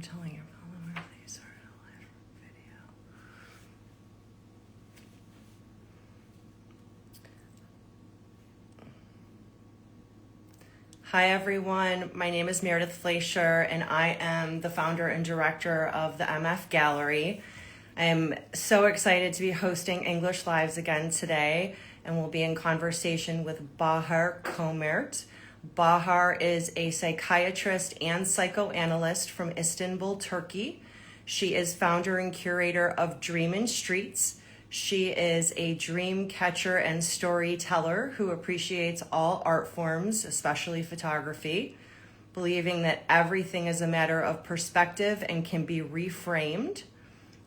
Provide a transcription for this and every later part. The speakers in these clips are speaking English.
telling your followers that you started a live video. Hi everyone, my name is Meredith Fleischer and I am the founder and director of the MF Gallery. I am so excited to be hosting English Lives again today, and we'll be in conversation with Bahar Co. Mert. Bahar is a psychiatrist and psychoanalyst from Istanbul, Turkey. She is founder and curator of Dream in Streets. She is a dream catcher and storyteller who appreciates all art forms, especially photography, believing that everything is a matter of perspective and can be reframed.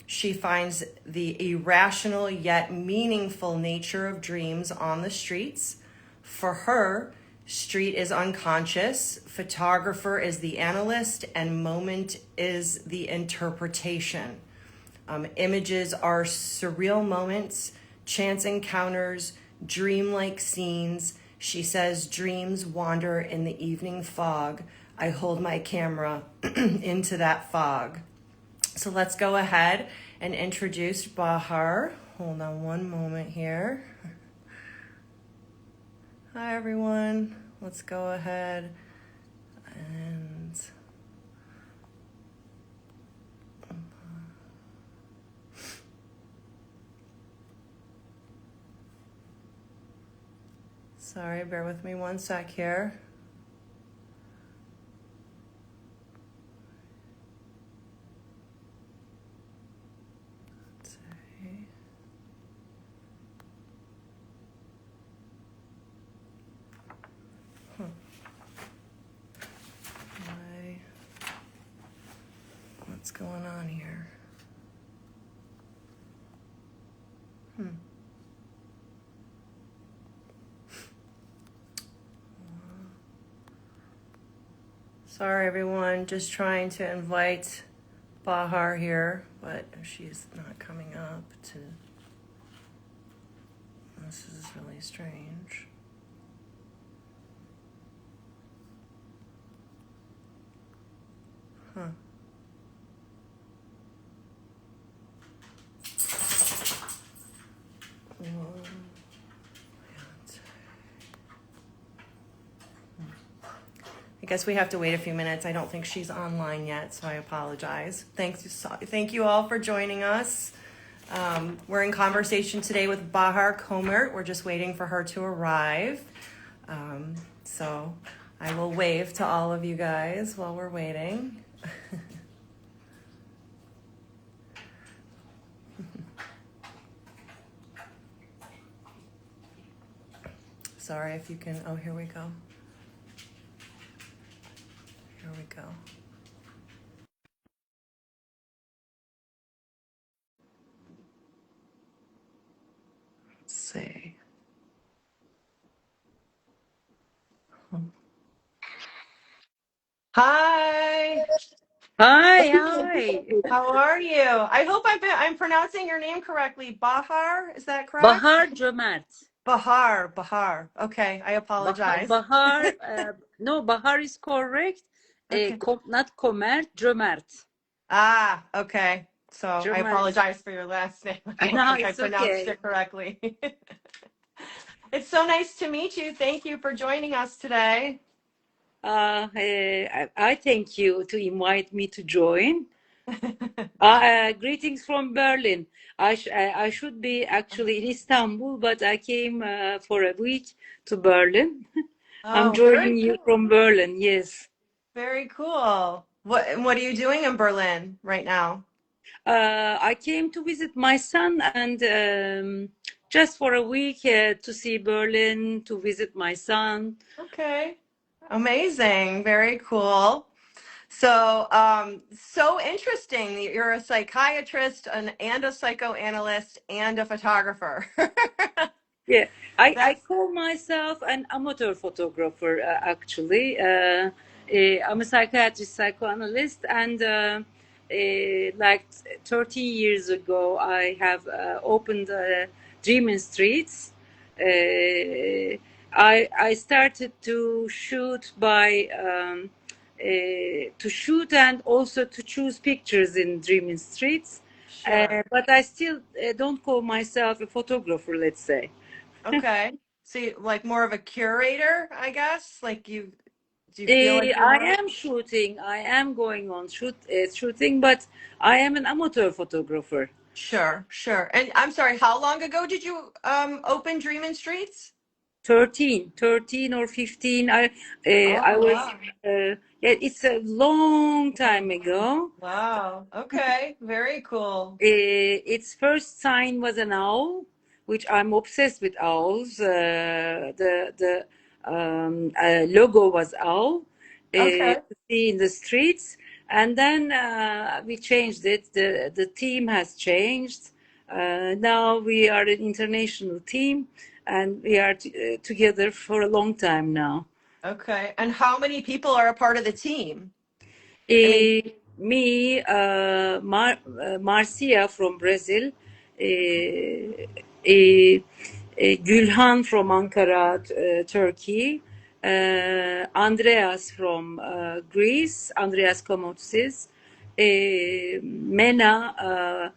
She finds the irrational yet meaningful nature of dreams on the streets. For her, street is unconscious, photographer is the analyst, and moment is the interpretation. Images are surreal moments, chance encounters, dreamlike scenes. She says dreams wander in the evening fog. I hold my camera into that fog. So let's go ahead and introduce Bahar. Hold on one moment here. Hi everyone. Let's go ahead and sorry, bear with me one sec here. Let's see. What's going on here? Sorry everyone, just trying to invite Bahar here, but she's not coming up to... This is really strange. I guess we have to wait a few minutes. I don't think she's online yet, so I apologize. Thank you all for joining us. We're in conversation today with Bahar Co. Mert. We're just waiting for her to arrive. So I will wave to all of you guys while we're waiting. Sorry if you can, oh, here we go. Here we go. Let's see. Hi. Hi. How are you? I hope I'm pronouncing your name correctly. Bahar, is that correct? Bahar Cömert. Bahar. Okay, I apologize. Bahar, no, Bahar is correct. Okay. Not Cömert, Cömert. Ah, okay. So I Cömert. apologize for your last name. I don't No, think I pronounced it correctly. It's so nice to meet you. Thank you for joining us today. I thank you to invite me to join. Greetings from Berlin. I should be actually in Istanbul, but I came for a week to Berlin. I'm joining you from Berlin, yes. Very cool. What are you doing in Berlin right now? I came to visit my son and just for a week to see Berlin, to visit my son. Okay. Amazing. Very cool. So, so interesting. You're a psychiatrist and a psychoanalyst and a photographer. Yeah, I call myself an amateur photographer, actually. I'm a psychiatrist, psychoanalyst, and like 13 years ago, I have opened Dream in Streets. I started to shoot by to shoot and also to choose pictures in Dreaming Streets. Sure. But I still don't call myself a photographer, let's say. Okay. So like more of a curator, I guess? Like do you feel like you're I more? am shooting. I am going on shooting, but I am an amateur photographer. Sure, sure. And I'm sorry, how long ago did you open Dreamin' Streets? 13 or 15. I Oh, was wow. yeah, it's a long time ago. Wow. Okay. Very cool. Its first sign was an owl, which I'm obsessed with owls. The logo was owl Okay. to see in the streets, and then we changed it. The team has changed. Now we are an international team, and we are together for a long time now. Okay. And how many people are a part of the team? I mean, Me, Marcia from Brazil, Gülhan from Ankara, Turkey, Andreas from Greece, Andreas Komotsis, Mena,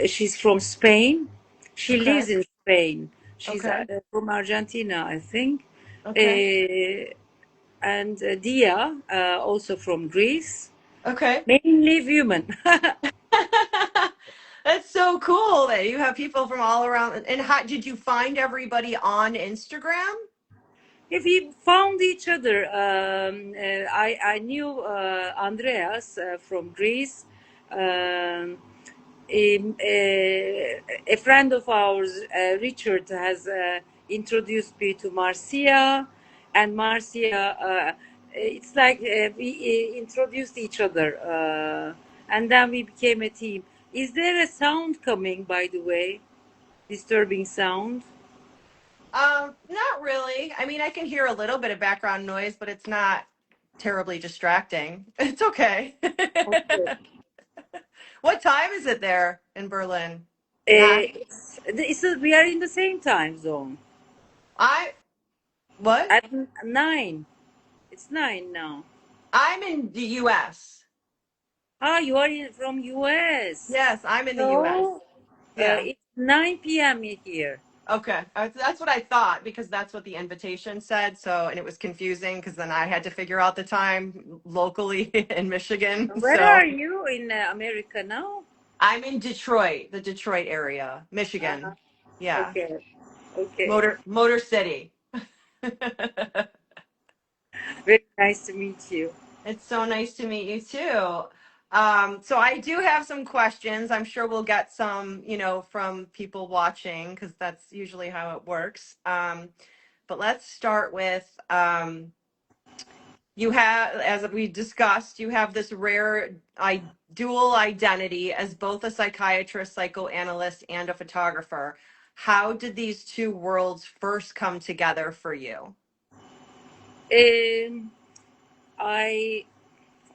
she's from Spain. She okay. lives in Spain. She's Okay. from Argentina, I think. Okay. Uh, and Dia, also from Greece, Okay. mainly women. That's so cool that you have people from all around. And how did you find everybody on Instagram? If we found each other, I knew Andreas from Greece. Um, a friend of ours, Richard, has introduced me to Marcia, and Marcia. It's like we introduced each other, and then we became a team. Is there a sound coming, by the way? Disturbing sound? Not really. I mean, I can hear a little bit of background noise, but it's not terribly distracting. It's okay. Okay. What time is it there in Berlin? Nine? We are in the same time zone. I what? At 9. It's 9 now. I'm in the US. Ah, you are from US. Yes, I'm in the US. So Yeah. it's 9 p.m. here. Okay. That's what I thought because that's what the invitation said. So, and it was confusing because then I had to figure out the time locally in Michigan. Where So are you in America now? I'm in Detroit, the Detroit area, Uh, Michigan. Yeah. okay, okay. Motor City. Very nice to meet you. It's so nice to meet you too. So I do have some questions. I'm sure we'll get some, from people watching because that's usually how it works. But let's start with you have, as we discussed, you have this rare dual identity as both a psychiatrist, psychoanalyst, and a photographer. How did these two worlds first come together for you? Um, I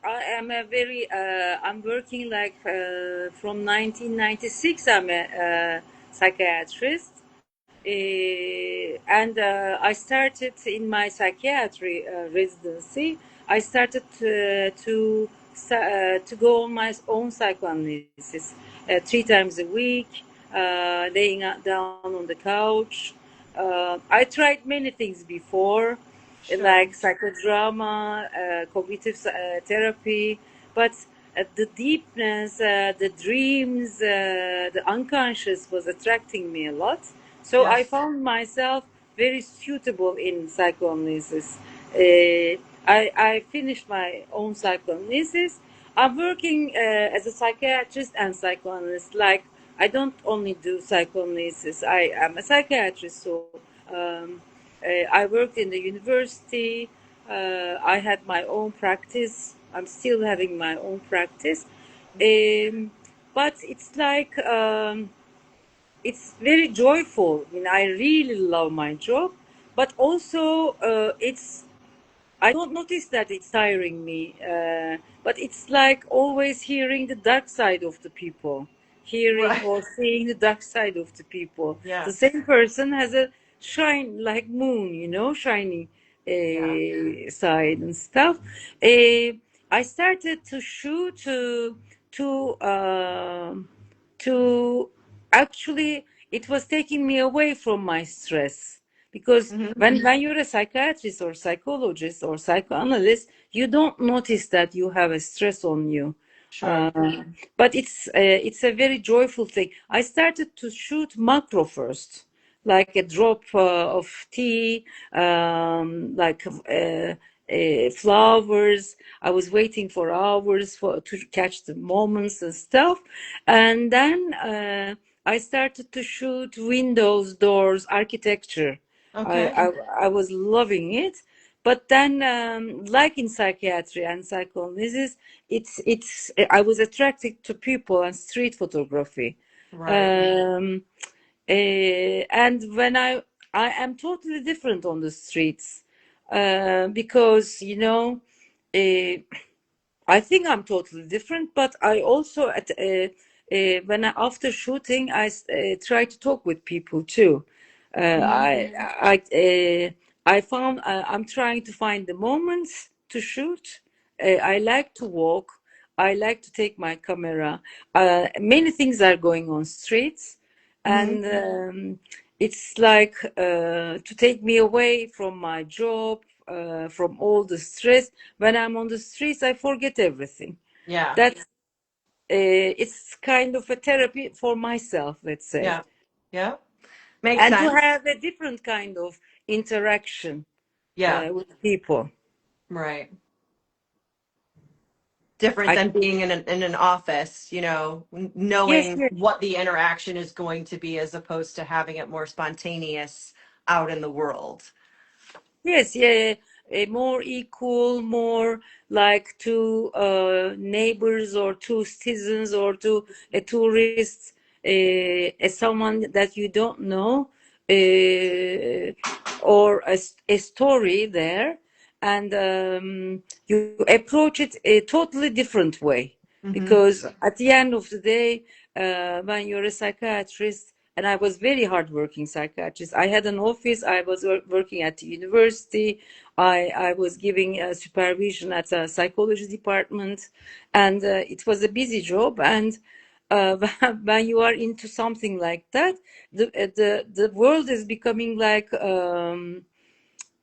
I am a very I'm working like from 1996. I'm a psychiatrist, and I started in my psychiatry residency. I started to go on my own psychoanalysis 3 times a week, laying down on the couch. I tried many things before, Sure. like psychodrama, cognitive therapy, but the deepness, the dreams, the unconscious was attracting me a lot. So I Yes. found myself very suitable in psychoanalysis. I finished my own psychoanalysis. I'm working as a psychiatrist and psychoanalyst. Like, I don't only do psychoanalysis. I am a psychiatrist, so um, I worked in the university. I had my own practice. I'm still having my own practice. But it's like it's very joyful. I mean, I really love my job, but also I don't notice that it's tiring me, but it's like always hearing the dark side of the people, hearing Right. or seeing the dark side of the people. The Yes. same person has a shine like moon, shining. Yeah. side and stuff. Uh, I started to shoot to to actually it was taking me away from my stress because Hmm. when you're a psychiatrist or psychologist or psychoanalyst, you don't notice that you have a stress on you. Sure. uh, but it's a very joyful thing. I started to shoot macro first, like a drop of tea, like flowers. I was waiting for hours for to catch the moments and stuff, and then I started to shoot windows, doors, architecture. I Okay. I, I was loving it. But then, like in psychiatry and psychoanalysis, it's I was attracted to people and street photography. Right. Um, and when I am totally different on the streets, because uh, I think I'm totally different, but I also after shooting try to talk with people too. Hmm. I found I'm trying to find the moments to shoot. I like to walk. I like to take my camera. Many things are going on streets, Hmm. and it's like to take me away from my job, from all the stress. When I'm on the streets, I forget everything. Yeah. That's it's kind of a therapy for myself, let's say, Yeah. Yeah. Makes and to sense. have a different kind of interaction Yeah. with people. Right. Different I than being in an office, Yes, knowing yes. what the interaction is going to be as opposed to having it more spontaneous out in the world. Yes, yeah, more equal, more like two neighbors or two citizens or to a tourist, as someone that you don't know, or a story there, and you approach it a totally different way. Hmm. Because at the end of the day, when you're a psychiatrist, and I was very hardworking psychiatrist. I had an office. I was working at the university. I was giving supervision at a psychology department, and it was a busy job. And when you are into something like that, the world is becoming like.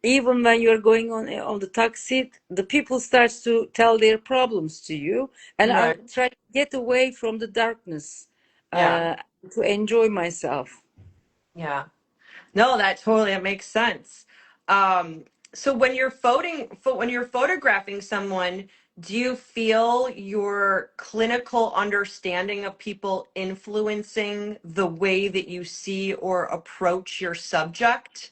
Even when you're going on the taxi, the people starts to tell their problems to you, and I Right. try to get away from the darkness Yeah. uh, to enjoy myself. Yeah. No, that makes sense. Um, so when you're photographing someone, do you feel your clinical understanding of people influencing the way that you see or approach your subject?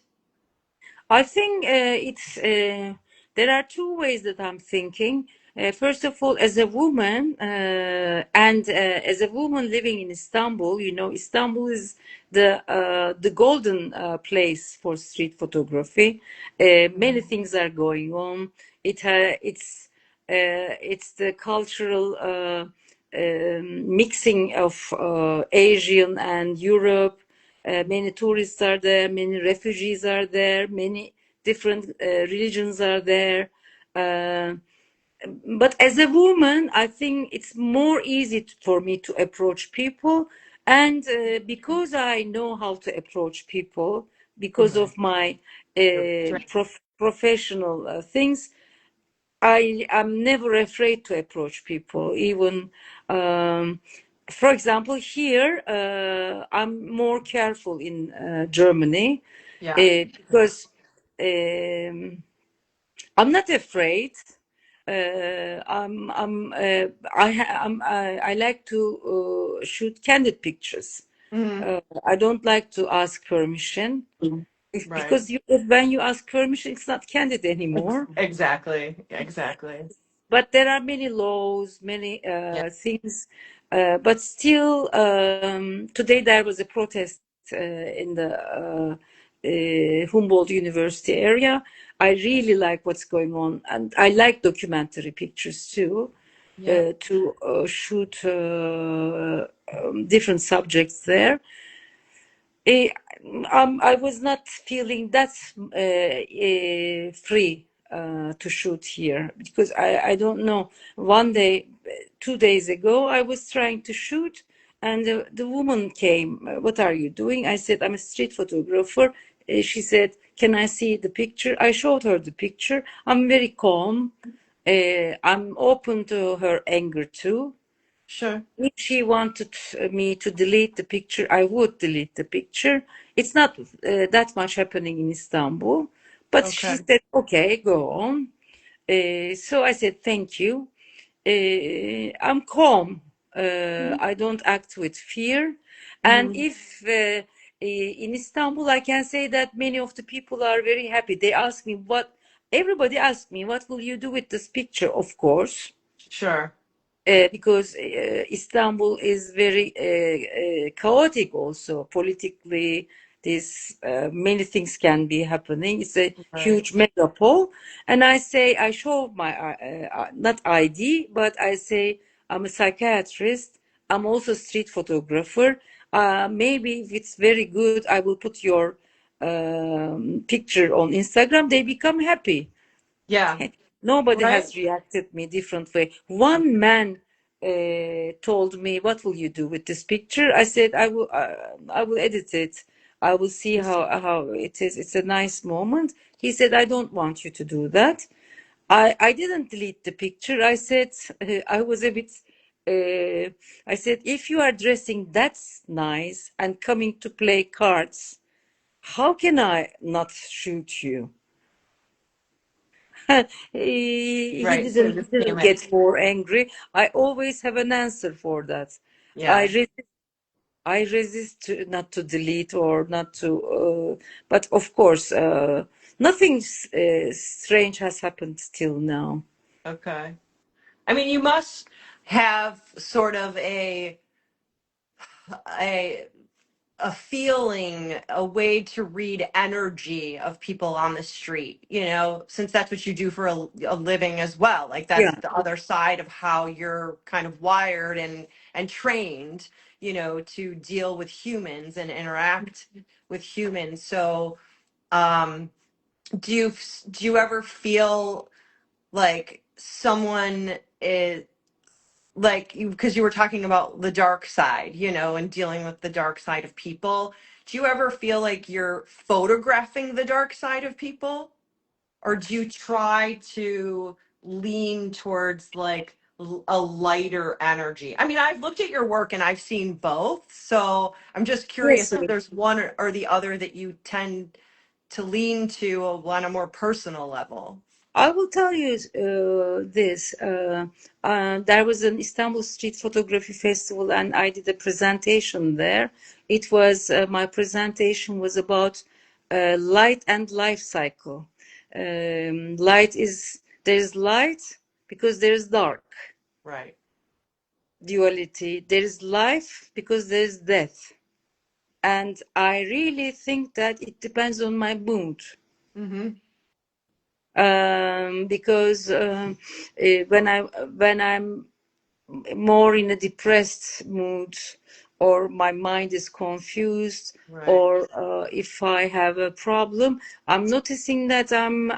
I think it's there are two ways that I'm thinking. First of all, as a woman, and as a woman living in Istanbul, Istanbul is the golden place for street photography. Many things are going on. It's the cultural mixing of Asian and Europe. Many tourists are there, many refugees are there, many different religions are there. Uh, but as a woman, I think it's more easy for me to approach people. And because I know how to approach people, because Mhm. of my Your strength. professional things, I am never afraid to approach people. Even, for example, here I'm more careful in Germany Yeah. because um, I'm not afraid. I like to shoot candid pictures. Hmm. I don't like to ask permission. Right. Because when you ask permission, it's not candid anymore. Exactly. Exactly. But there are many laws, many Yeah. things. But still, today there was a protest in the Humboldt University area. I really like what's going on, and I like documentary pictures too. Yeah. To shoot different subjects there. Eh, I was not feeling that free to shoot here because I don't know. One day, 2 days ago, I was trying to shoot, and the woman came. What are you doing? I said, I'm a street photographer. She said, can I see the picture? I showed her the picture. I'm very calm. I'm open to her anger too. Sure. If she wanted me to delete the picture, I would delete the picture. It's not that much happening in Istanbul, but she Okay. said, okay, go on. So I said, thank you. I'm calm. I don't act with fear. And Hmm. if in Istanbul, I can say that many of the people are very happy. They ask me everybody asks me, what will you do with this picture? Of course, Sure. because Istanbul is very chaotic also politically. This many things can be happening. It's a Right. huge megapole, and I say I show my not ID, but I say I'm a psychiatrist. I'm also street photographer. Maybe if it's very good, I will put your picture on Instagram. They become happy. Yeah. Nobody Right. has reacted me different way. One man told me, "What will you do with this picture?" I said, I will edit it. I will see how it is. It's a nice moment." He said, "I don't want you to do that." I didn't delete the picture. I said, I was a bit. I said, if you are dressing that's nice and coming to play cards, how can I not shoot you? He Right. So just didn't came it. get more angry. I always have an answer for that. I Yeah. resist, I resist not to delete or not to, but of course, nothing strange has happened till now. Okay. I mean, you must have sort of a a feeling, a way to read energy of people on the street, since that's what you do for a living as well. Like that's Yeah, the other side of how you're kind of wired and trained, to deal with humans and interact with humans. So, um, do you do you ever feel like someone is like you, because you were talking about the dark side, and dealing with the dark side of people. Do you ever feel like you're photographing the dark side of people? Or do you try to lean towards like a lighter energy? I mean, I've looked at your work and I've seen both. So I'm just curious yes. if there's one or the other that you tend to lean to on a more personal level. I will tell you this. There was an Istanbul Street Photography Festival, and I did a presentation there. It was my presentation was about light and life cycle. Light is there is light because there is dark Right. duality. There is life because there is death, and I really think that it depends on my mood. Mm-hmm. Because when I'm more in a depressed mood or my mind is confused Right. or if I have a problem, I'm noticing that I'm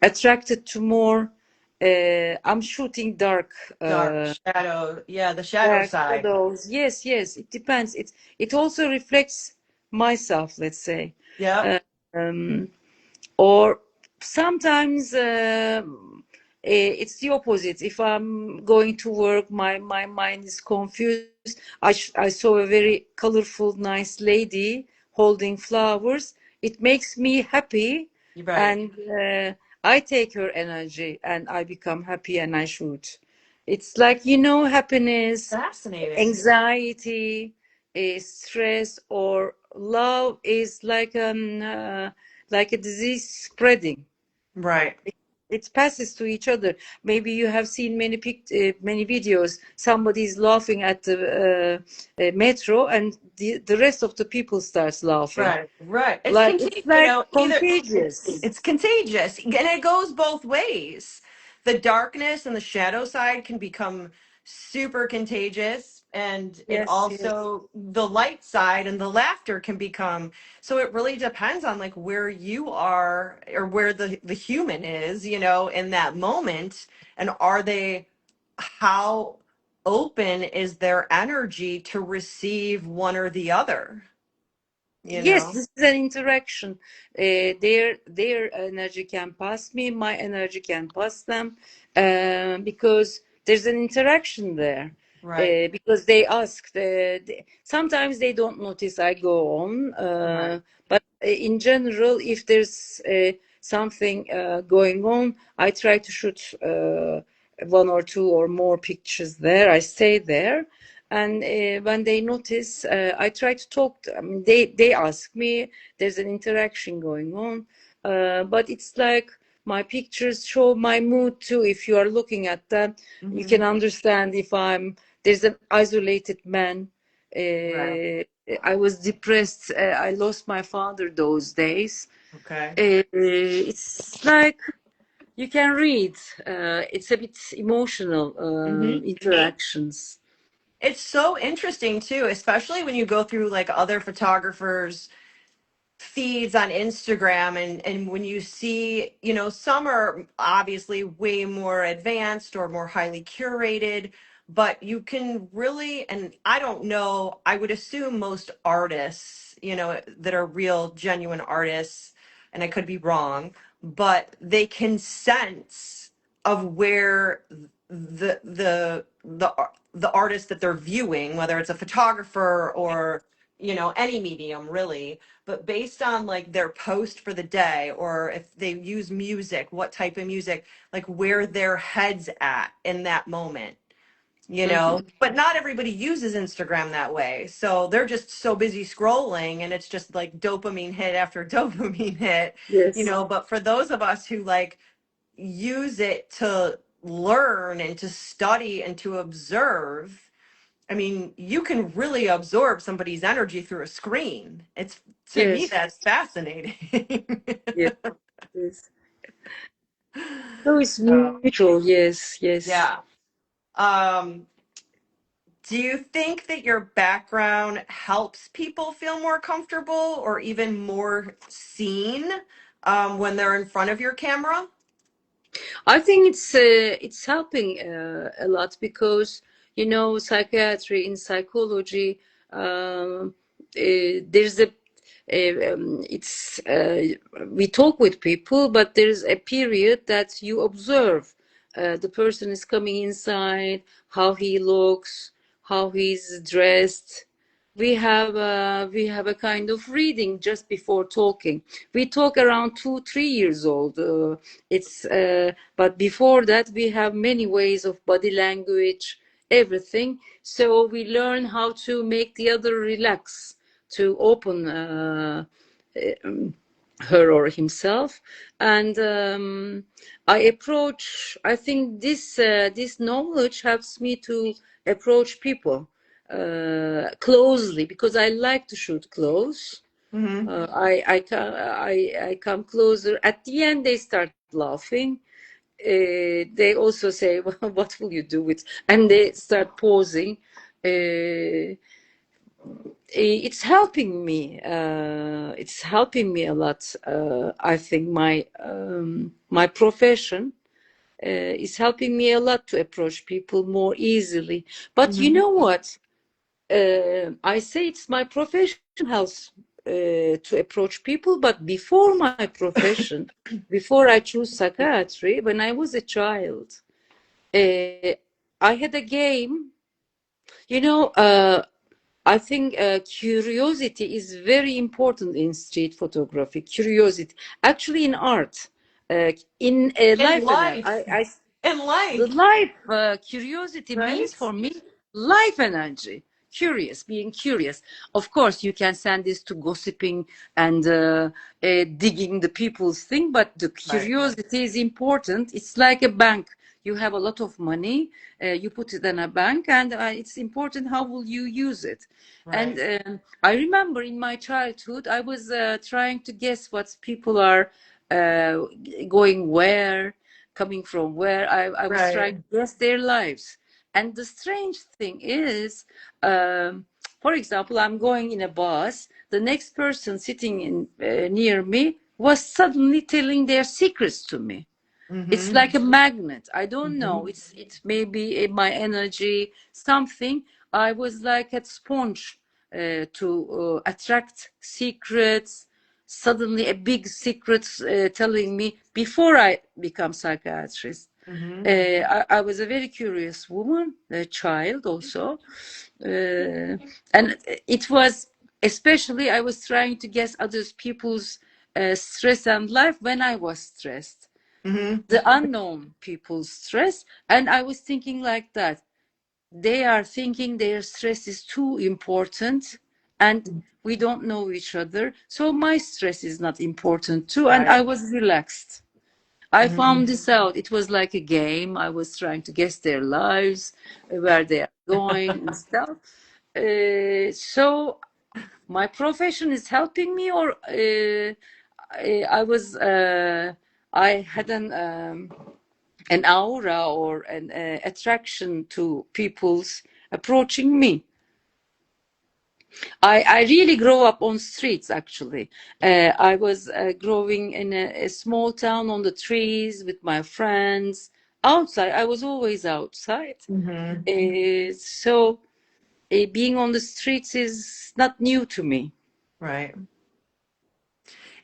attracted to more I'm shooting Dark shadow. Yeah, the shadow dark side. shadows. Yes, it depends. It also reflects myself, let's say. Yep. uh, um, or sometimes it's the opposite. If I'm going to work, my mind is confused. I saw a very colorful nice lady holding flowers. It makes me happy, You're right. and I take her energy and I become happy and I shoot. It's like, happiness, Fascinating. anxiety, stress, or love is like a disease spreading. Right. It passes to each other. Maybe you have seen many videos. Somebody is laughing at the metro, and the rest of the people starts laughing. Right. Right. It's Like it's contagious, like either contagious. it's contagious and it goes both ways. The darkness and the shadow side can become super contagious And it Yes, yes. also, the light side and the laughter can become, so it really depends on like where you are or where the human is, in that moment. And are they, how open is their energy to receive one or the other, you Yes, know? this is an interaction. Their energy can pass me, my energy can pass them, because there's an interaction there. Right. Because they ask, sometimes they don't notice I go on, Right. but in general, if there's something going on, I try to shoot one or two or more pictures there. I stay there, and when they notice, I try to talk to, I mean, they ask me, there's an interaction going on, but it's like my pictures show my mood too. If you are looking at them, you Hmm. can understand if there's an isolated man. Right. I was depressed. I lost my father those days. Okay. It's like you can read. It's a bit emotional Hmm. interactions. It's so interesting too, especially when you go through like other photographers' feeds on Instagram, and when you see, some are obviously way more advanced or more highly curated, but you can really, and I don't know, I would assume most artists, that are real genuine artists, and I could be wrong, but they can sense of where the artist that they're viewing, whether it's a photographer or any medium really, but based on like their post for the day, or if they use music, what type of music, like where their head's at in that moment, Mhm. but not everybody uses Instagram that way. So they're just so busy scrolling, and it's just like dopamine hit after dopamine hit, Yes, but for those of us who like use it to learn and to study and to observe, I mean, you can really absorb somebody's energy through a screen. It's, to me, yes, that's fascinating. yes, yes. So it's Uh, mutual. Yes, yes. yeah. Um, do you think that your background helps people feel more comfortable or even more seen when they're in front of your camera? I think it's helping a lot because psychiatry in psychology, there's a it's we talk with people, but there's a period that you observe the person is coming inside, how he looks, how he's dressed. We have a kind of reading just before talking. We talk around 2 3 years old. But before that we have many ways of body language, everything. So we learn how to make the other relax, to open um, her or himself. And I think this knowledge helps me to approach people closely, because I like to shoot close. Hmm. I come closer. At the end, they start laughing. They also say, well, "What will you do with?" And they start pausing. Uh, it's helping me. It's helping me a lot. I think my profession is helping me a lot to approach people more easily. But you Hmm. know what? I say it's my profession helps to approach people, but before my profession, before I chose psychiatry, when I was a child, uh, I had a game. You know, I think curiosity is very important in street photography. Curiosity, actually, in art, in In life, and life. I In the life, life curiosity means right? for me life energy, curious, being curious. Of course you can send this to gossiping and digging the people's thing, but the Right. curiosity is important. It's like a bank. You have a lot of money, you put it in a bank, and it's important how will you use it. And Right. I remember in my childhood I was trying to guess what people are going where, coming from where. I was trying Right. to guess their lives. And the strange thing is, um, for example, I'm going in a bus. The next person sitting near me was suddenly telling their secrets to me. It's Mm-hmm. like a magnet. I don't know. Mm-hmm. It's maybe my energy, something. I was like a sponge to attract secrets. Suddenly, a big secret telling me before I become psychiatrist. Mm-hmm. I was a very curious woman, a child also, and it was especially I was trying to guess other people's stress and life when I was stressed, Mm-hmm. the unknown people's stress, and I was thinking like that. They are thinking their stress is too important, and we don't know each other, so my stress is not important too, and I Right. was relaxed. I Mm-hmm. found this out. It was like a game. I was trying to guess their lives, where they are going and stuff. So my profession is helping me, or I was I had an aura or an attraction to people's approaching me. I really grow up on streets actually. I was growing in a small town on the trees with my friends. Outside, I was always outside. Mm-hmm. So being on the streets is not new to me. Right.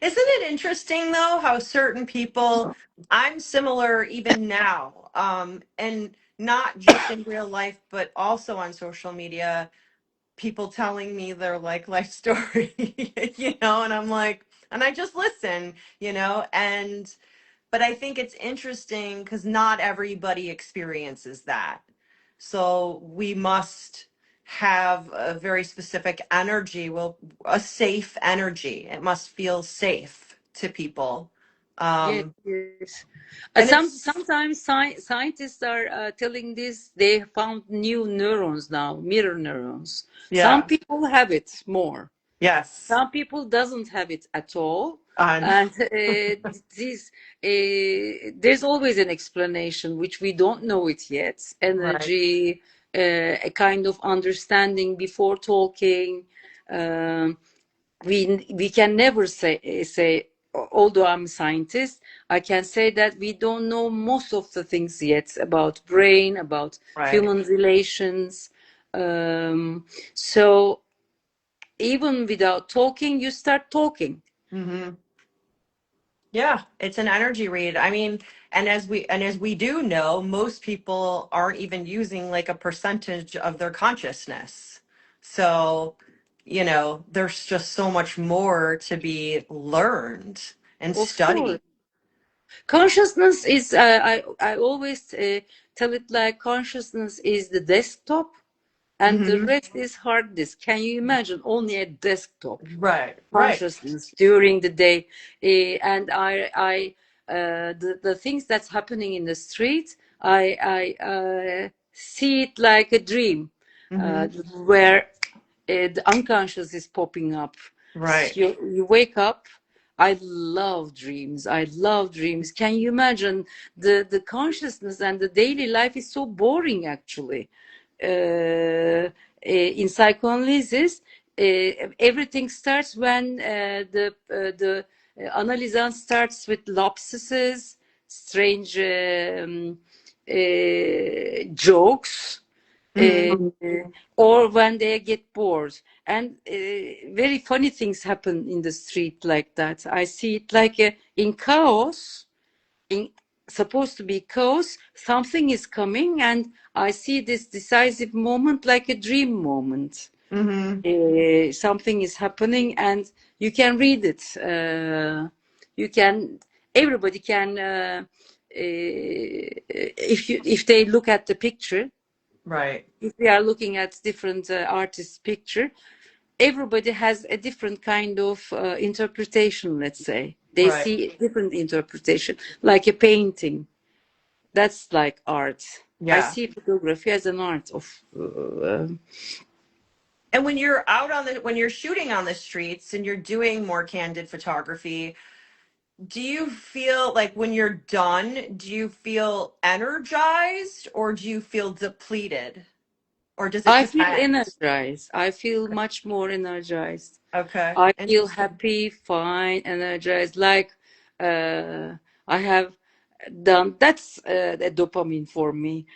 Isn't it interesting though how certain people, I'm similar even now, and not just in real life, but also on social media, people telling me their like life story, and I'm like, and I just listen, and but I think it's interesting because not everybody experiences that. So we must have a very specific energy, well, a safe energy. It must feel safe to people. Yes, Um, yes. and it's, Sometimes scientists are telling this they found new neurons now, mirror neurons. Some yeah, people have it more. yes. Some people doesn't have it at all, And and this there's always an explanation which we don't know it yet. right, Energy, a kind of understanding before talking. Um, we can never say. Although I'm a scientist, I can say that we don't know most of the things yet about brain, about right. human relations. So even without talking, you start talking. Hmm. Yeah, it's an energy read. I mean, and as we do know, most people aren't even using like a percentage of their consciousness. So, there's just so much more to be learned and Of course. studied. Consciousness is, I always tell it like consciousness is the desktop and the Hmm. rest is hard disk. Can you imagine only a desktop Right, right. consciousness during the day? And the things that's happening in the street, I see it like a dream, Hmm. where the unconscious is popping up. Right. You wake up. I love dreams. I love dreams. Can you imagine the consciousness and the daily life is so boring actually. In psychoanalysis, everything starts when the analysis starts with lapses, strange jokes, Hmm. uh, or when they get bored. And very funny things happen in the street like that. I see it like in chaos, in supposed to be chaos, something is coming, and I see this decisive moment like a dream moment. Hmm. Something is happening, and you can read it. You can, everybody can, if they look at the picture, Right, if we are looking at different artists' picture, everybody has a different kind of interpretation. Let's say they right. see a different interpretation, like a painting. That's like art. I Yeah. see photography as an art of. And when you're shooting on the streets and you're doing more candid photography, do you feel like when you're done, do you feel energized or do you feel depleted? Or does it I feel depend? energized. I feel much more energized. Okay, I feel interesting. happy, fine, energized. Like I have done. That's the dopamine for me.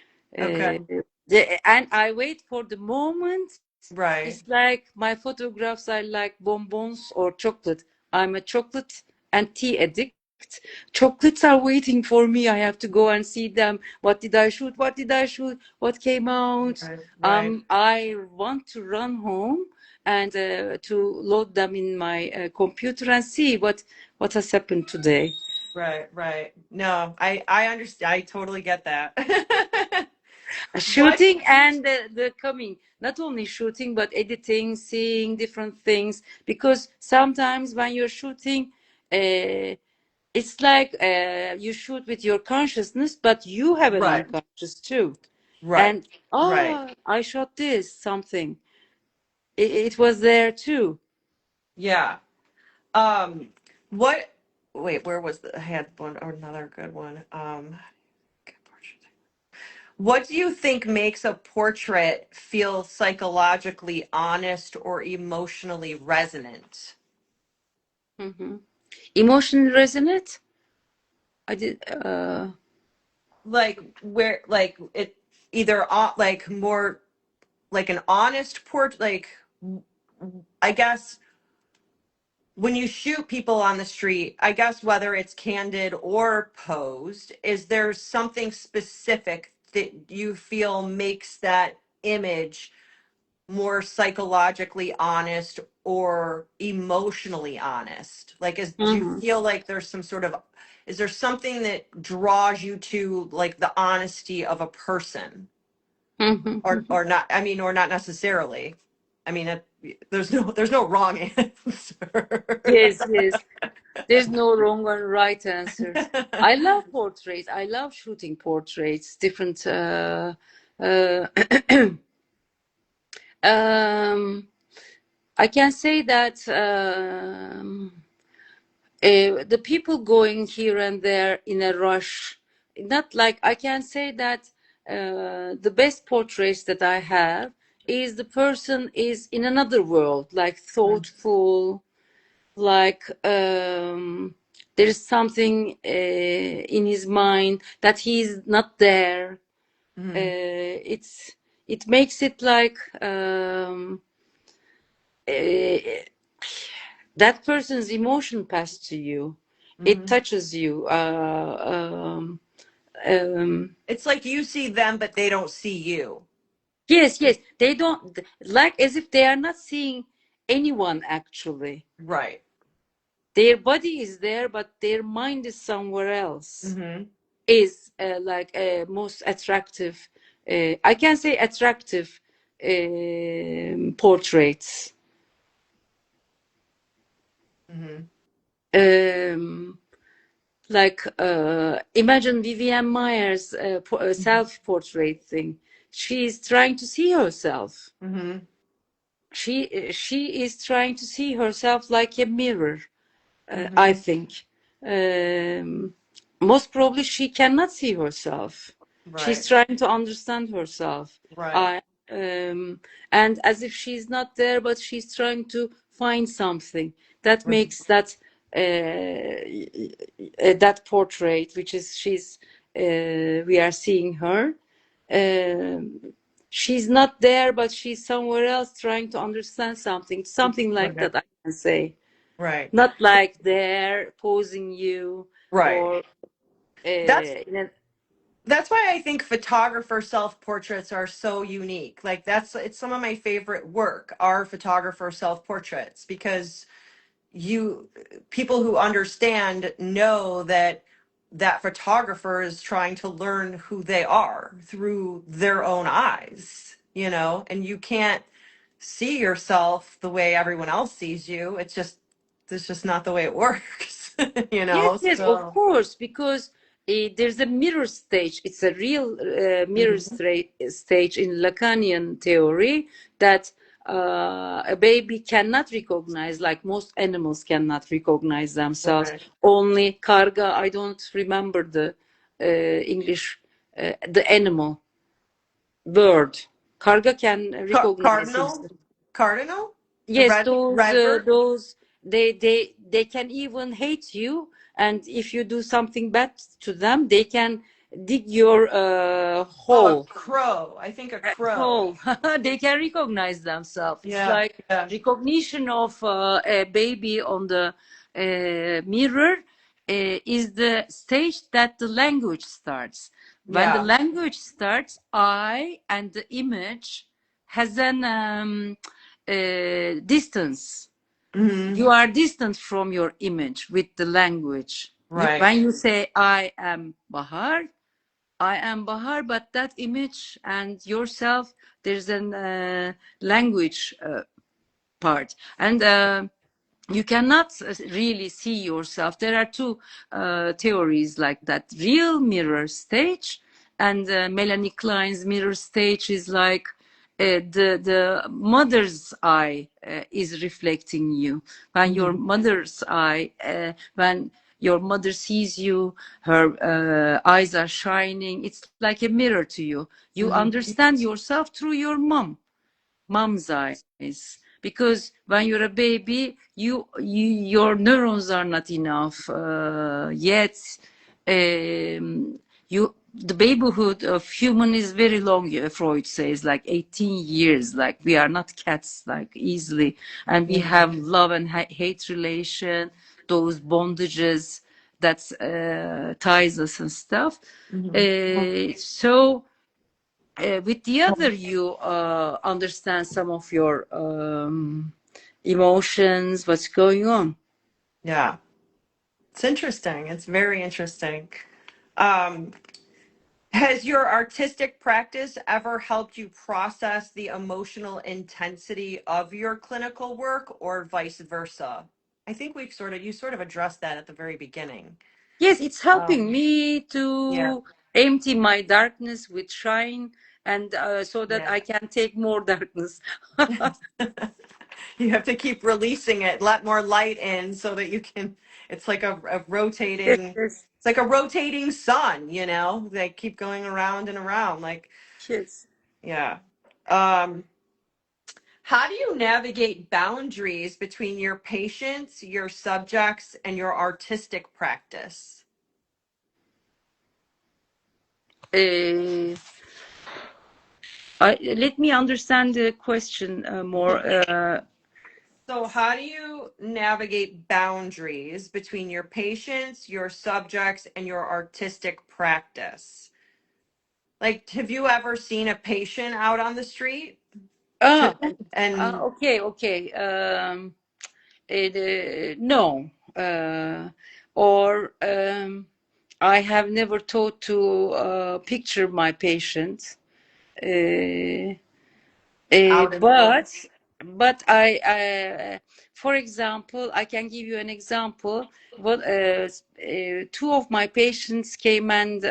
Okay, And I wait for the moment. right, It's like my photographs are like bonbons or chocolate. I'm a chocolate and tea addict. Chocolates are waiting for me. I have to go and see them. What did I shoot? What did I shoot? What came out? right, right, I want to run home and to load them in my computer and see what has happened today. right, right. No, I understand. I totally get that. What? Shooting and the coming, not only shooting but editing, seeing different things. Because sometimes when you're shooting, uh, it's like you shoot with your consciousness, but you have an Right, unconscious too. right, And right. I shot this something. It was there too. Yeah. Um, what? Wait, where was the? I had one or another good one. What do you think makes a portrait feel psychologically honest or emotionally resonant? Hmm. Emotion resonate. I did. Like where, like it either like more like an honest like I guess when you shoot people on the street, I guess whether it's candid or posed, is there something specific that you feel makes that image more psychologically honest or emotionally honest? Like, do you Mhm, feel like there's some sort of, is there something that draws you to like the honesty of a person? mhm, mhm. Or not, I mean, or not necessarily. I mean, there's no wrong answer. Yes, yes. There's no wrong or right answer. I love portraits. I love shooting portraits, different. Uh, um, I can say that the people going here and there in a rush, not like I can say that the best portraits that I have is the person is in another world, like thoughtful, like there is something in his mind that he's not there. Hmm. It's it makes it like uh, that person's emotion passed to you. It Hmm. touches you. Um, It's like you see them, but they don't see you. yes, yes. They don't like as if they are not seeing anyone actually. Right. Their body is there, but their mind is somewhere else. Hmm. Is like most attractive. I can say attractive portraits. Hmm. Um, like imagine Vivienne Meyer's self-portrait thing. She is trying to see herself. Hmm. She is trying to see herself like a mirror. I Hmm. think um, most probably she cannot see herself. She's Right. trying to understand herself. Right. I and as if she's not there, but she's trying to find something that Mhm. makes that that portrait, which is she's we are seeing her. Um, she's not there, but she's somewhere else trying to understand something. Something like Okay. that, I can say. Right. Not like they're posing you Right. or That's in a, that's why I think photographer self-portraits are so unique. Like that's it's some of my favorite work are photographer self-portraits because you people who understand know that that photographer is trying to learn who they are through their own eyes, and you can't see yourself the way everyone else sees you. It's just not the way it works, yes, yes, of so course, because there's a mirror stage. It's a real mirror mhm, stage in Lacanian theory that a baby cannot recognize, like most animals cannot recognize themselves. Right. Only karga, I don't remember the English, the animal bird. Karga can recognize Cardinal? himself. Cardinal? The Yes, red bird? those they can even hate you, and if you do something bad to them, they can dig your Oh, a hole. crow. I think a crow. Hole. They can recognize themselves. It's Yeah, like yeah. recognition of a baby on the mirror is the stage that the language starts. When the Yeah. language starts, I and the image has an distance. Hmm. You are distant from your image with the language. Right. When you say I am Bahar, but that image and yourself, there's an language part. And you cannot really see yourself. There are two theories like that. Real mirror stage and Melanie Klein's mirror stage is like the mother's eye is reflecting you. When your Hmm. mother's eye, when your mother sees you, her eyes are shining. It's like a mirror to you. You Hmm. understand yourself through your mom's eyes, because when you're a baby your neurons are not enough yet. You the babyhood of human is very long. Freud says like 18 years, like we are not cats like easily, and we Hmm. have love and hate relation, those bondages that ties us and stuff. Hmm. So with the other, you understand some of your emotions, what's going on. Yeah. It's interesting. It's very interesting. Um, has your artistic practice ever helped you process the emotional intensity of your clinical work or vice versa? I think you sort of addressed that at the very beginning. Yes, it's helping Um, me yeah, to empty my darkness with shine, and so that yeah. I can take more darkness. You have to keep releasing it, let more light in so that you can, it's like a Yes, rotating, yes, it's like a rotating sun, you know? They keep going around and around. Like, yes. yeah. Um, how do you navigate boundaries between your patients, your subjects, and your artistic practice? Uh, let me understand the question more. So, how do you navigate boundaries between your patients, your subjects, and your artistic practice? Like, have you ever seen a patient out on the street? To, ah, and okay, okay. No, or I have never thought to picture my patient. Uh, out in the world? but for example, I can give you an example. What two of my patients came, and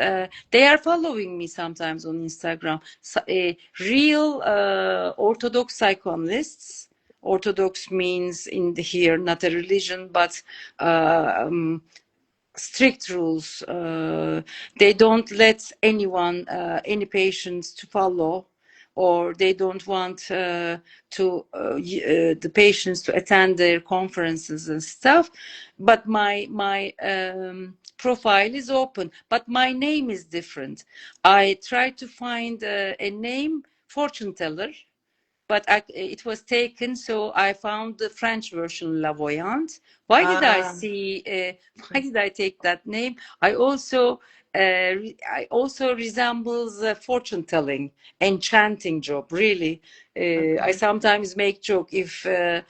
they are following me sometimes on Instagram. So, real Orthodox psychoanalysts. Orthodox means in the here not a religion, but strict rules. They don't let anyone, any patients, to follow, or they don't want the patients to attend their conferences and stuff. But my profile is open, but my name is different. I try to find a name, fortune teller, but it was taken, so I found the French version La Voyante. Why did I Uh, see? Why did I take that name? I also resembles fortune telling, enchanting job. Really, I okay. sometimes make joke uh,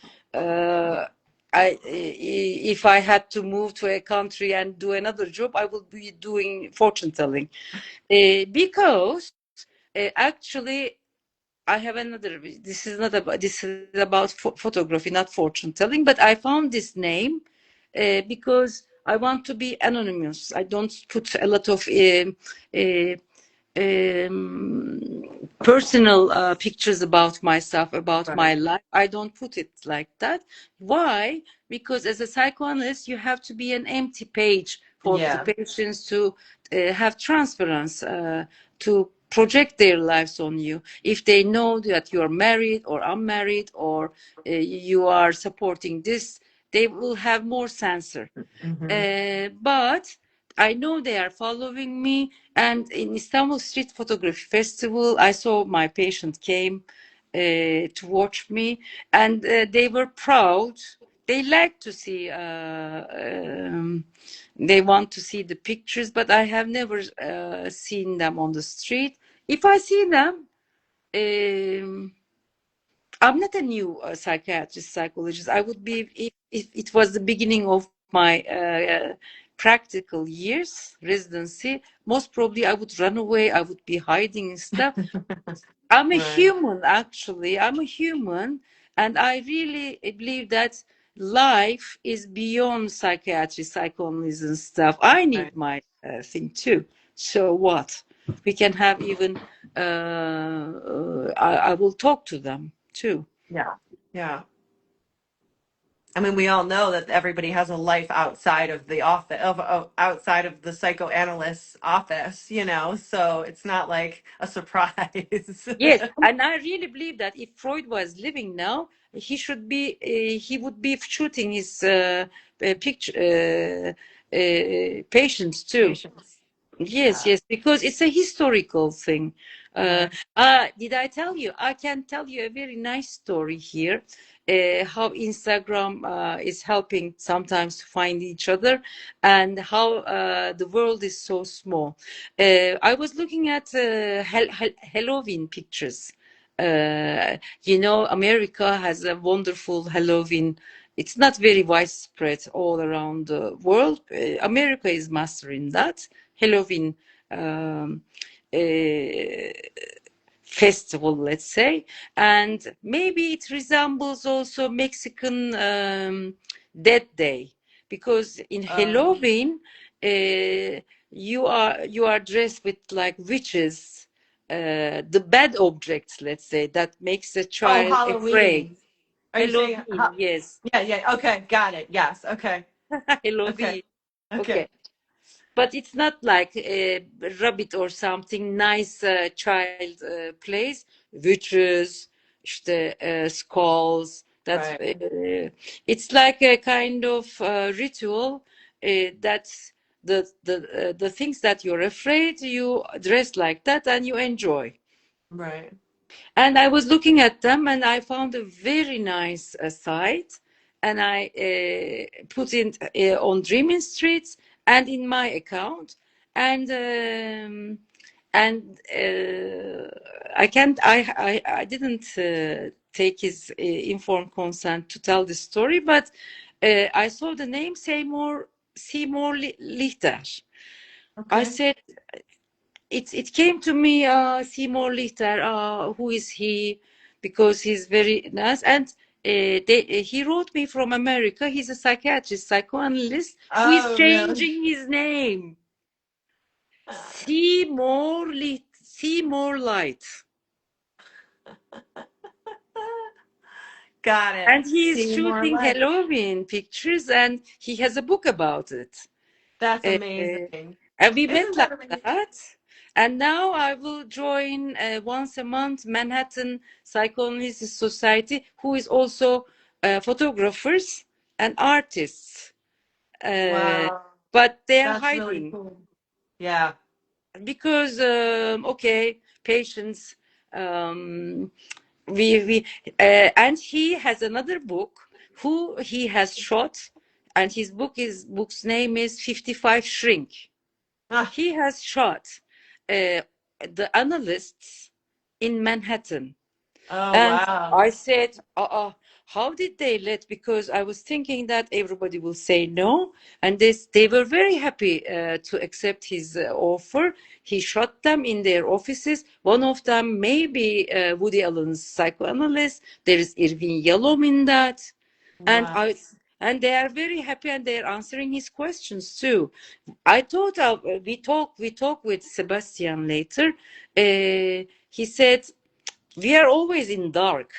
if I had to move to a country and do another job, I would be doing fortune telling, because actually I have another. This is not about. This is about photography, not fortune telling. But I found this name because I want to be anonymous. I don't put a lot of um, personal pictures about myself, about my Right. life. I don't put it like that. Why? Because as a psychoanalyst, you have to be an empty page for the Yeah. patients to have transference, to project their lives on you. If they know that you are married or unmarried, or you are supporting this, they will have more sensor. Hmm. But I know they are following me. And in Istanbul Street Photography Festival, I saw my patient came to watch me, and they were proud. They like to see. They want to see the pictures, but I have never seen them on the street. If I see them, um, I'm not a new psychiatrist, psychologist. I would be if it was the beginning of my practical years, residency. Most probably, I would run away. I would be hiding and stuff. I'm a Right. human, actually. I'm a human, and I really believe that life is beyond psychiatry, psychoanalysis, and stuff. I Right. need my thing too. So what? We can have even. I will talk to them too. Yeah. Yeah. I mean, we all know that everybody has a life outside of the office, outside of the psychoanalyst's office, so it's not like a surprise. Yes, and I really believe that if Freud was living now, he would be shooting his picture patients too. Patience. Yes, Yeah. yes, because it's a historical thing. Uh, Right. did I tell you? I can tell you a very nice story here. How Instagram is helping sometimes to find each other, and how the world is so small. I was looking at Halloween pictures. America has a wonderful Halloween. It's not very widespread all around the world. America is mastering that Halloween um, uh, festival, let's say, and maybe it resembles also Mexican Dead Day, because in Um, Halloween you are dressed with like witches, the bad objects, let's say, that makes a oh, child afraid. Halloween. Are you saying, Halloween, yes. yeah, yeah. Okay. Got it. Yes. Okay. Okay. Halloween. Okay. Okay. But it's not like a rabbit or something nice child plays. Witches, işte, skulls. That's Right. it's like a kind of ritual. That's the things that you're afraid. You dress like that and you enjoy. Right. And I was looking at them, and I found a very nice site, and I put it on Dreaming Streets and in my account, and I can't. I didn't take his informed consent to tell the story, but I saw the name Seymour Lichter. I Okay. said, it came to me, Seymour Lichter, who is he? Because he's very nice. And he wrote me from America. He's a psychiatrist, psychoanalyst, who is Oh, really? changing his name. Seymour Light. Got it. And he is See more shooting light. Halloween pictures, and he has a book about it. That's Uh, amazing. and we Isn't met like that amazing? that. And now I will join once a month Manhattan Psychoanalysis Society, who is also photographers and artists. Uh, Wow. but they are That's really hiding cool. Yeah. because, okay, patients. Um, and he has another book who he has shot, and his book's name is 55 Shrink. Ah, He has shot the analysts in Manhattan. oh, And wow. I said, how did they let? Because I was thinking that everybody will say no. And they were very happy to accept his offer. He shot them in their offices. One of them may be Woody Allen's psychoanalyst. There is Irving Yalom in that. And Wow. and they are very happy, and they are answering his questions too. I thought we talk with Sebastian later. He said we are always in dark.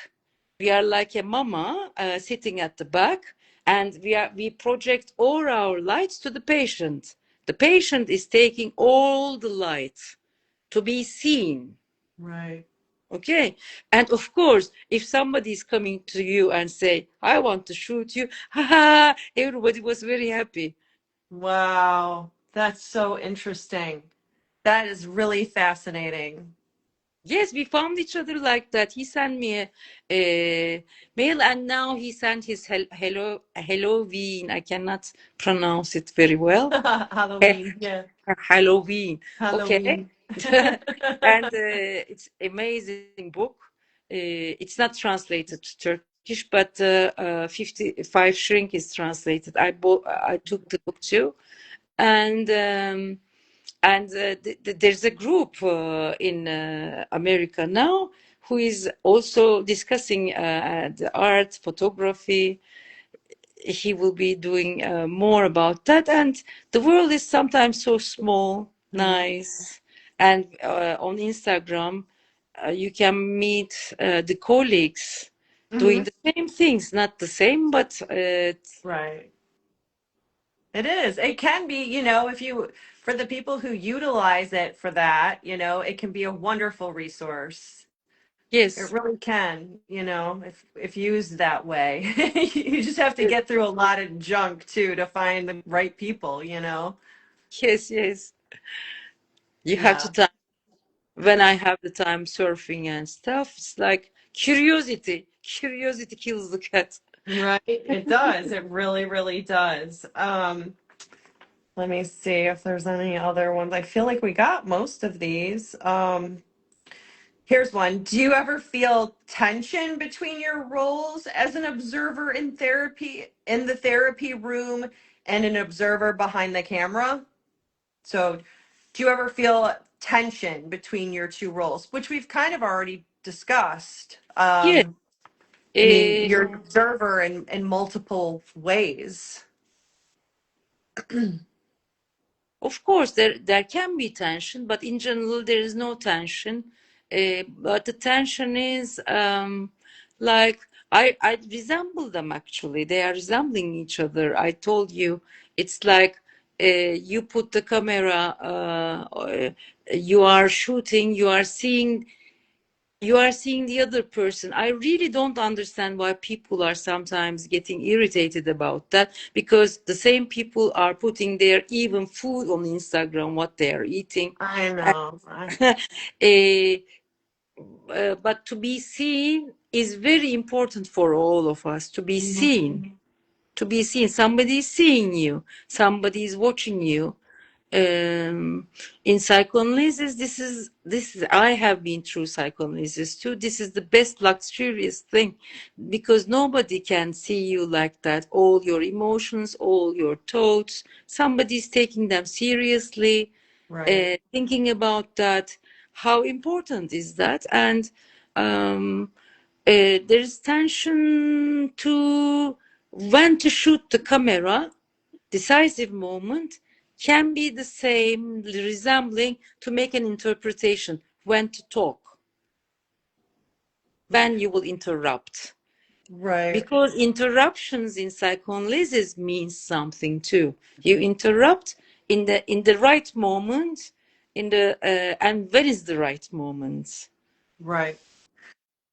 We are like a mama sitting at the back, and we project all our lights to the patient. The patient is taking all the light to be seen. Right. Okay. And of course, if somebody is coming to you and say, I want to shoot you, haha, everybody was very happy. Wow. That's so interesting. That is really fascinating. Yes, we found each other like that. He sent me a mail, and now he sent his Halloween. I cannot pronounce it very well. Halloween. Yeah. Halloween. Okay. Halloween. And it's amazing book. It's not translated to Turkish, but 55 Shrink is translated. I took the book too, and there's a group in America now who is also discussing the art, photography. He will be doing more about that. And the world is sometimes so small, Mhm. nice. And on Instagram, you can meet the colleagues doing Mhm. the same things, not the same, but Right. It is. It can be, if you, for the people who utilize it for that, it can be a wonderful resource. It yes, really can, if used that way. You just have to yes, get through a lot of junk too to find the right people. yes, yes. You have to Yeah. time. When I have the time surfing and stuff, it's like curiosity. Curiosity kills the cat. Right. It does. It really, really does. Let me see if there's any other ones. I feel like we got most of these. Here's one. Do you ever feel tension between your roles as an observer in the therapy room, and an observer behind the camera? So, do you ever feel tension between your two roles, which we've kind of already discussed? Yes. I mean, Uh, you're an observer in multiple ways. Of course, there can be tension, but in general, there is no tension. But the tension is like I resemble them actually. They are resembling each other. I told you, it's like you put the camera, you are shooting, you are seeing the other person. I really don't understand why people are sometimes getting irritated about that, because the same people are putting their even food on Instagram, what they are eating. I know. Eh, but to be seen is very important for all of us, to be seen. To be seen. Somebody is seeing you, somebody is watching you. In psychoanalysis, this is I have been through psychoanalysis too. This is the best luxurious thing, because nobody can see you like that, all your emotions, all your thoughts. Somebody's taking them seriously, Right. thinking about that. How important is that? And there's tension to when to shoot the camera. Decisive moment can be the same, resembling to make an interpretation, when to talk, when you will interrupt. Right. Because interruptions in psychoanalysis means something too. You interrupt in the right moment, and when is the right moment? Right.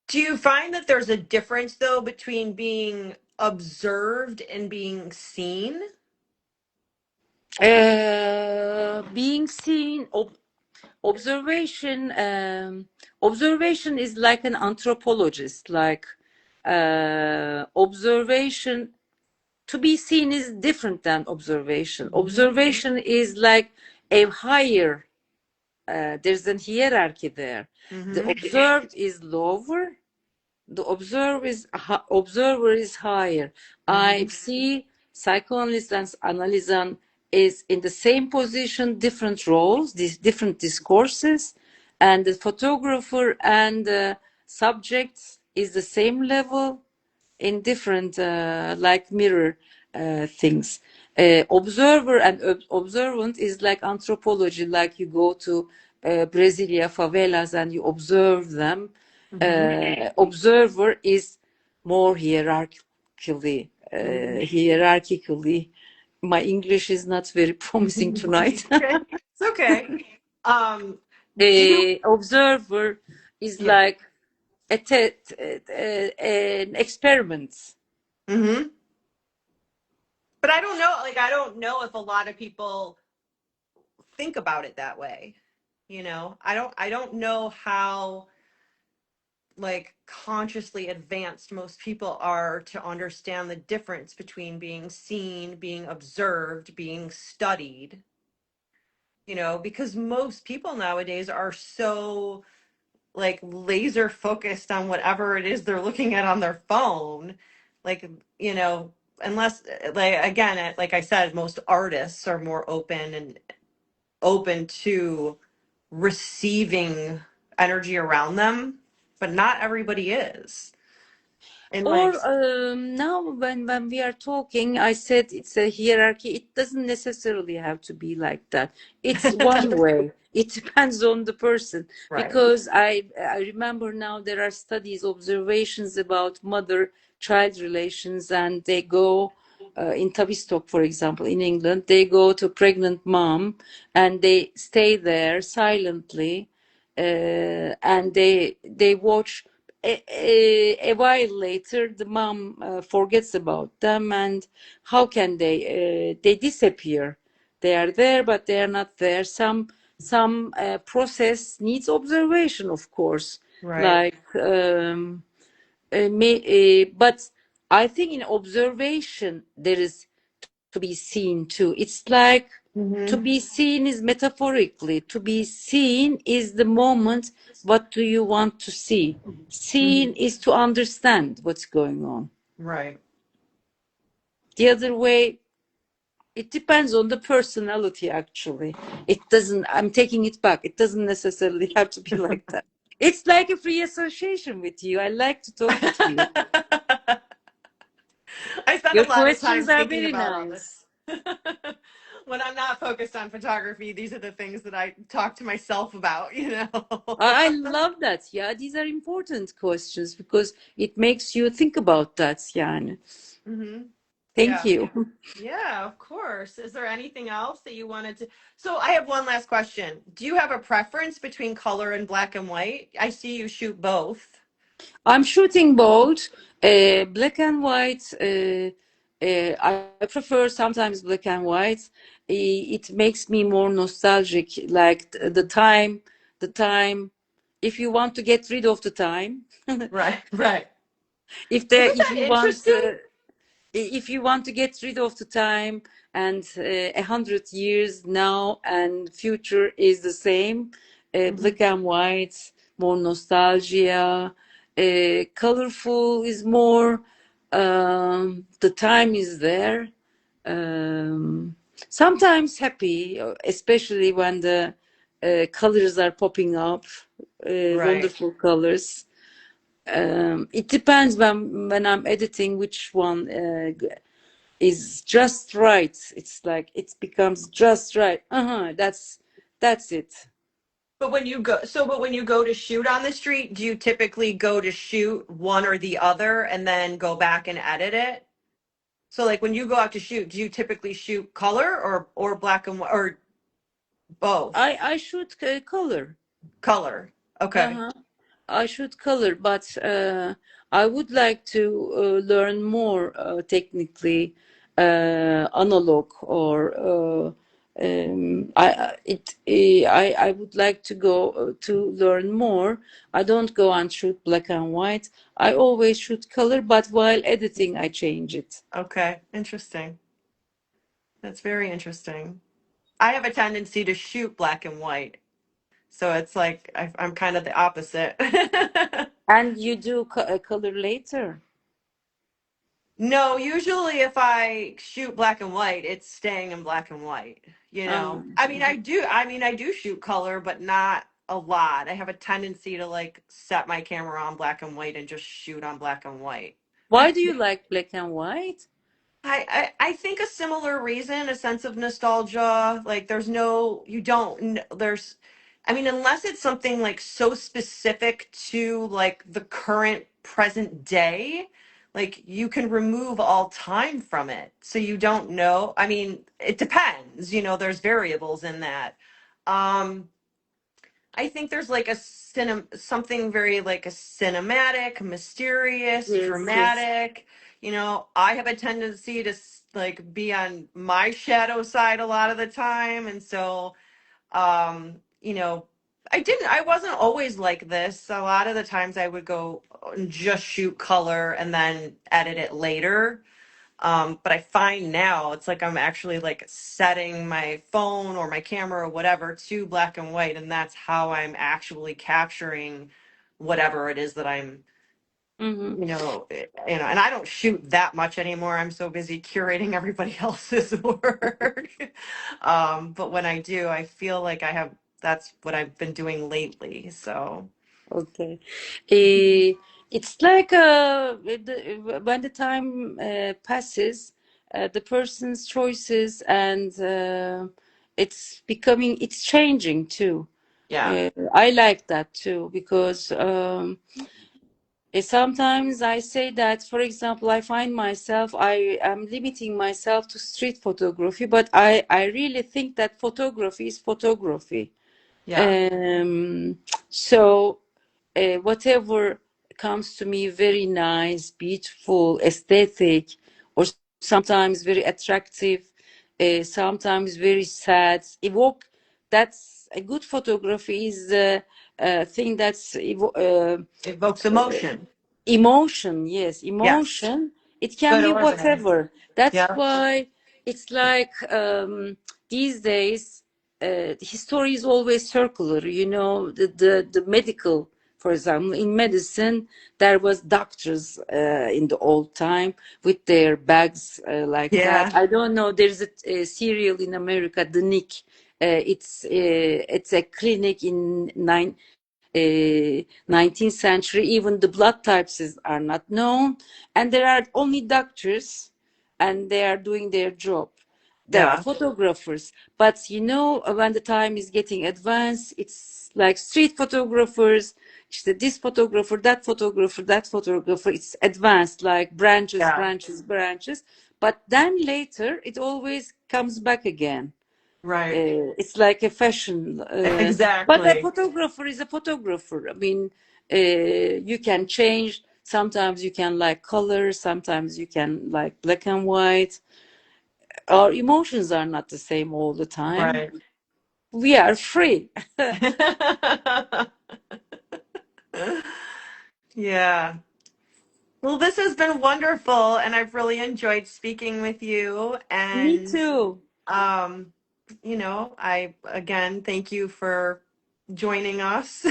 Do you find that there's a difference though between being observed and being seen? Being seen, observation. Observation is like an anthropologist, like observation. To be seen is different than observation. Observation is like a higher. There's a hierarchy there. The Mm-hmm. observed is lower, the observer is higher. I Mm-hmm. see psychoanalyst and analyst is in the same position, different roles, these different discourses, and the photographer and the subject is the same level in different, like mirror. things. Observer and observant is like anthropology, like you go to Brasilia favelas and you observe them. Mm-hmm. Observer is more hierarchically, Mm-hmm. hierarchically. My English is not very promising tonight. Okay. It's okay. Um, do you? Observer is Yeah. like an experiment. Mm-hmm. But I don't know. Like, I don't know if a lot of people think about it that way. I don't know how like consciously advanced most people are to understand the difference between being seen, being observed, being studied, because most people nowadays are so like laser focused on whatever it is they're looking at on their phone. Like, unless, like, again, like I said, most artists are more open to receiving energy around them, but not everybody is, in my Or experience. now, when we are talking, I said it's a hierarchy. It doesn't necessarily have to be like that. It's one way. It depends on the person. Right. Because I remember now there are studies, observations about mother-child relations, and they go in Tavistock, for example, in England, they go to pregnant mom and they stay there silently, and they watch a while later the mom forgets about them, and how can they disappear? They are there but they are not there. Some process needs observation, of course, Right. like but I think in observation there is to be seen too. It's like to Hmm. be seen is metaphorically. To be seen is the moment. What do you want to see? Hmm. Seen is to understand what's going on. Right. The other way, it depends on the personality, actually. It doesn't, I'm taking it back. It doesn't necessarily have to be like that. It's like a free association with you. I like to talk with you. I spend a Your lot of time questions are thinking very about all this. nice. When I'm not focused on photography, these are the things that I talk to myself about. I love that. Yeah, these are important questions because it makes you think about that. Yani. Hmm. Thank Yeah. you. Yeah, of course. Is there anything else that you wanted to? So I have one last question. Do you have a preference between color and black and white? I see you shoot both. I'm shooting both, black and white. I prefer sometimes black and white. It makes me more nostalgic, like the time. If you want to get rid of the time, Right, right. if Isn't if that you want interesting? if you want to get rid of the time and 100 years now and future is the same, Hmm. black and white, more nostalgia, colorful is more, the time is there, um, sometimes happy, especially when the colors are popping up, Right. wonderful colors. It depends when I'm editing which one is just right. It's like it becomes just right. That's it. But when you go to shoot on the street, do you typically go to shoot one or the other and then go back and edit it? So like when you go out to shoot, do you typically shoot color or black and white or both? I should color. Color. Okay. Uh-huh. I should color, but I would like to learn more technically analog or I would like to go to learn more. I don't go and shoot black and white. I always shoot color, but while editing, I change it. Okay. Interesting. That's very interesting. I have a tendency to shoot black and white. So it's like I'm kind of the opposite. And you do color later. No, usually if I shoot black and white, it's staying in black and white. Mhm. I do shoot color, but not a lot. I have a tendency to like set my camera on black and white and just shoot on black and white. Why do you like black and white? I think a similar reason, a sense of nostalgia. Like there's no, you don't, there's, I mean, unless it's something like so specific to like the current present day, like you can remove all time from it. So you don't know. I mean, it depends, there's variables in that. Um, I think there's like something very like a cinematic, mysterious, Yes, yes. dramatic. I have a tendency to like be on my shadow side a lot of the time, and so I wasn't always like this. A lot of the times I would go and just shoot color and then edit it later. But I find now it's like I'm actually like setting my phone or my camera or whatever to black and white, and that's how I'm actually capturing whatever it is that I'm, Hmm. and I don't shoot that much anymore. I'm so busy curating everybody else's work. But when I do, I feel like that's what I've been doing lately. So, Okay. It's like when the time passes, the person's choices and it's changing too. yeah, I like that too because sometimes I say that, for example, I find myself, I am limiting myself to street photography, but I really think that photography is photography. yeah, Um, so whatever comes to me very nice, beautiful, aesthetic, or sometimes very attractive, sometimes very sad, evoke. That's a good photography is a thing that's evokes emotion. emotion, yes, Yes, emotion. It can good be or bad. whatever. That's Yeah, why it's like these days, history is always circular. The medical, for example, in medicine, there was doctors in the old time with their bags like that. yeah, I don't know. There's a serial in America, The Nick. It's a clinic in 19th century. Even the blood types are not known, and there are only doctors, and they are doing their job. There are yeah, photographers, but when the time is getting advanced, it's like street photographers. This photographer, that photographer, that photographer. It's advanced, like branches, yeah. branches, branches. But then later, it always comes back again. Right. It's like a fashion, but a Exactly. photographer is a photographer. I mean, you can change. Sometimes you can like color, sometimes you can like black and white. Our emotions are not the same all the time. Right. We are free. Yeah. Well, this has been wonderful, and I've really enjoyed speaking with you. Me And, too. um, I again thank you for joining us.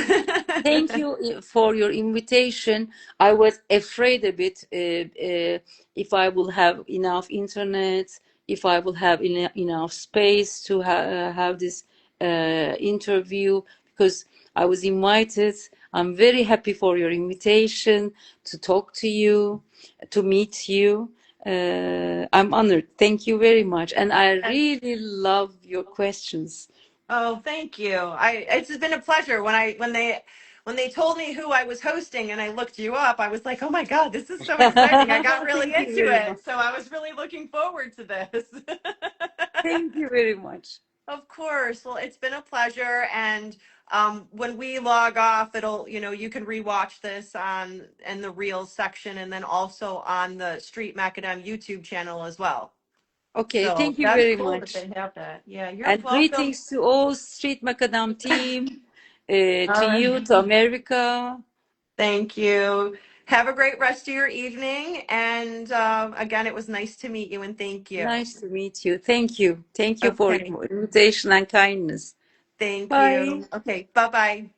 Thank you for your invitation. I was afraid a bit if I will have enough internet, if I will have enough space to have this interview, because I was invited. I'm very happy for your invitation to talk to you, to meet you. I'm honored. Thank you very much. And I And really love your questions. oh, thank you. It's been a pleasure. When they told me who I was hosting and I looked you up, I was like, "Oh my God, this is so exciting." I got really Thank you into very much. it. So I was really looking forward to this. Thank you very much. Of course. Well, it's been a pleasure. And when we log off, you can rewatch this on in the Reels section and then also on the Street Macadam YouTube channel as well. Okay, So thank you that's very cool that they much. have that. Yeah, you're And welcome. greetings to all Street Macadam team, All to right. you, to America. Thank you. Have a great rest of your evening. And again, it was nice to meet you and thank you. Nice to meet you. Thank you. Thank you for Okay. your invitation and kindness. Thank Bye. you. Okay. Bye bye.